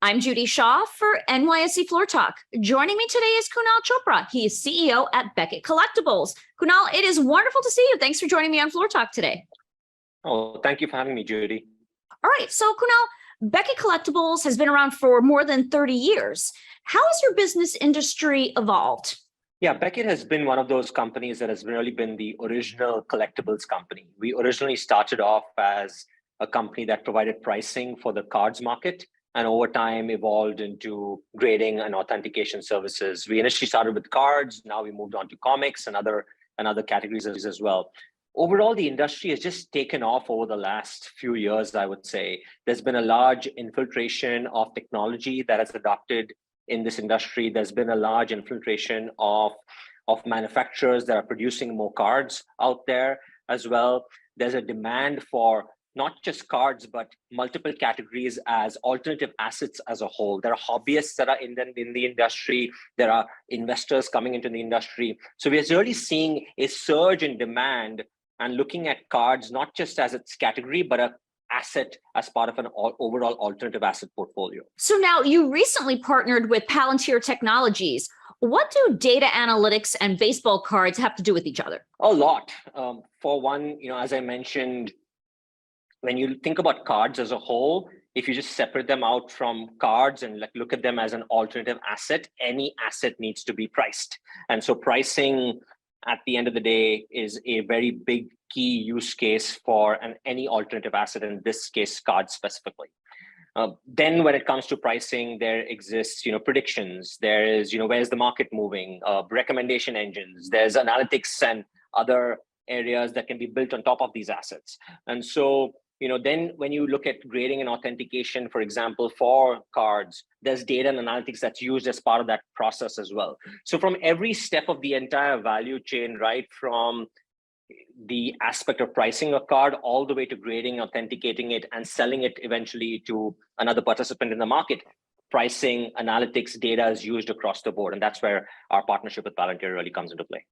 I'm Judy Shaw for NYSE Floor Talk. Joining me today is Kunal Chopra. He is CEO at Beckett Collectibles. Kunal, it is wonderful to see you. Thanks for joining me on Floor Talk today. Oh, thank you for having me, Judy. All right, so Kunal, Beckett Collectibles has been around for more than 30 years. How has your business industry evolved? Yeah, Beckett has been one of those companies that has really been the original collectibles company. We originally started off as a company that provided pricing for the cards market, and over time evolved into grading and authentication services. We initially started with cards, now we moved on to comics and other categories as well. Overall, the industry has just taken off over the last few years, I would say. There's been a large infiltration of technology that has adopted in this industry. There's been a large infiltration of manufacturers that are producing more cards out there as well. There's a demand for not just cards, but multiple categories as alternative assets as a whole. There are hobbyists that are in the industry. There are investors coming into the industry. So we're really seeing a surge in demand and looking at cards, not just as its category, but an asset as part of an overall alternative asset portfolio. So now you recently partnered with Palantir Technologies. What do data analytics and baseball cards have to do with each other? A lot. For one, as I mentioned, when you think about cards as a whole, if you just separate them out from cards and look at them as an alternative asset, any asset needs to be priced. And so pricing at the end of the day is a very big key use case for any alternative asset, in this case, cards specifically. Then when it comes to pricing, there exists, predictions. There is, where's the market moving, recommendation engines, there's analytics and other areas that can be built on top of these assets. And so, then when you look at grading and authentication, for example, for cards, there's data and analytics that's used as part of that process as well. So from every step of the entire value chain, right from the aspect of pricing a card all the way to grading, authenticating it, and selling it eventually to another participant in the market, pricing, analytics, data is used across the board. And that's where our partnership with Palantir really comes into play.